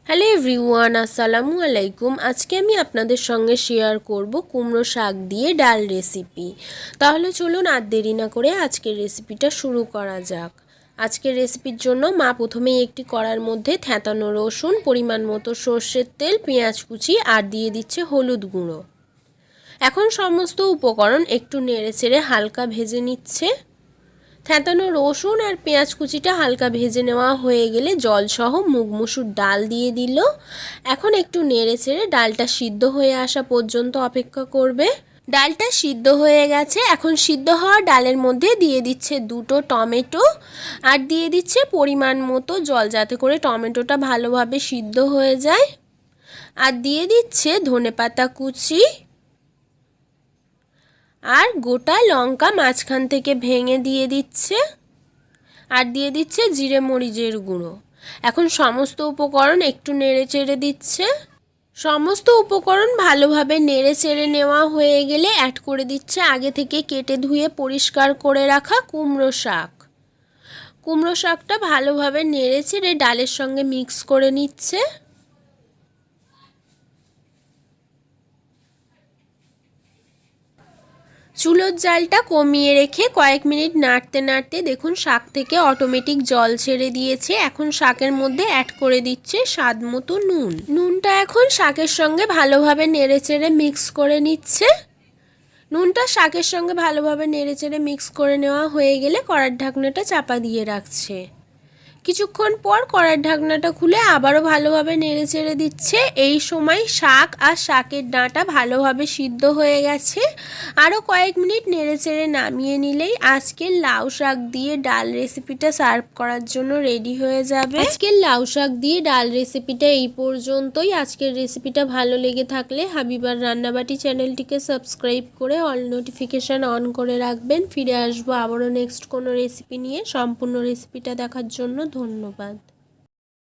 Hello everyone, আসসালামু আলাইকুম। আজকে আমি আপনাদের সঙ্গে শেয়ার করব কুমড়ো শাক দিয়ে ডাল রেসিপি। তাহলে চলুন আর দেরি না করে আজকের রেসিপিটা শুরু করা যাক। আজকের রেসিপির জন্য মা প্রথমেই একটি কড়ার মধ্যে থেঁতানো রসুন, পরিমাণ মতো সর্ষের তেল, পেঁয়াজ কুচি আর দিয়ে দিচ্ছে হলুদ গুঁড়ো। এখন সমস্ত উপকরণ একটু নেড়েচেড়ে হালকা ভেজে নিচ্ছে। থেঁতানো রসুন আর পেঁয়াজ কুচিটা হালকা ভেজে নেওয়া হয়ে গেলে জলসহ মুগ মসুর ডাল দিয়ে দিল। এখন একটু নেড়ে চেড়ে ডালটা সিদ্ধ হয়ে আসা পর্যন্ত অপেক্ষা করবে। ডালটা সিদ্ধ হয়ে গেছে। এখন সিদ্ধ হওয়া ডালের মধ্যে দিয়ে দিচ্ছে দুটো টমেটো আর দিয়ে দিচ্ছে পরিমাণ মতো জল, যাতে করে টমেটোটা ভালোভাবে সিদ্ধ হয়ে যায়। আর দিয়ে দিচ্ছে ধনেপাতা কুচি আর গোটা লঙ্কা মাঝখান থেকে ভেঙে দিয়ে দিচ্ছে, আর দিয়ে দিচ্ছে জিরে মরিচের গুঁড়ো। এখন সমস্ত উপকরণ একটু নেড়ে চেড়ে দিচ্ছে। সমস্ত উপকরণ ভালোভাবে নেড়ে চেড়ে নেওয়া হয়ে গেলে অ্যাড করে দিচ্ছে আগে থেকে কেটে ধুয়ে পরিষ্কার করে রাখা কুমড়ো শাক। কুমড়ো শাকটা ভালোভাবে নেড়ে চেড়ে ডালের সঙ্গে মিক্স করে নিচ্ছে। চুলোর জালটা কমিয়ে রেখে কয়েক মিনিট নাড়তে নাড়তে দেখুন শাক থেকে অটোমেটিক জল ছেড়ে দিয়েছে। এখন শাকের মধ্যে অ্যাড করে দিচ্ছে স্বাদ মতো নুন। নুনটা এখন শাকের সঙ্গে ভালোভাবে নেড়েচেড়ে মিক্স করে নিচ্ছে। নুনটা শাকের সঙ্গে ভালোভাবে নেড়েচেড়ে মিক্স করে নেওয়া হয়ে গেলে কড়ার ঢাকনাটা চাপা দিয়ে রাখছে। কিছুক্ষণ পর কড়ার ঢাকনাটা খুলে আবারও ভালোভাবে নেড়ে চেড়ে দিচ্ছে। এই সময় শাক আর শাকের ডাঁটা ভালোভাবে সিদ্ধ হয়ে গেছে। আরও কয়েক মিনিট নেড়ে চেড়ে নামিয়ে নিলেই আজকের লাউ শাক দিয়ে ডাল রেসিপিটা সার্ভ করার জন্য রেডি হয়ে যাবে। আজকের লাউ শাক দিয়ে ডাল রেসিপিটা এই পর্যন্তই। আজকের রেসিপিটা ভালো লেগে থাকলে হাবিবার রান্নাবাটি চ্যানেলটিকে সাবস্ক্রাইব করে অল নোটিফিকেশান অন করে রাখবেন। ফিরে আসবো আবারও নেক্সট কোনো রেসিপি নিয়ে। সম্পূর্ণ রেসিপিটা দেখার জন্য ধন্যবাদ।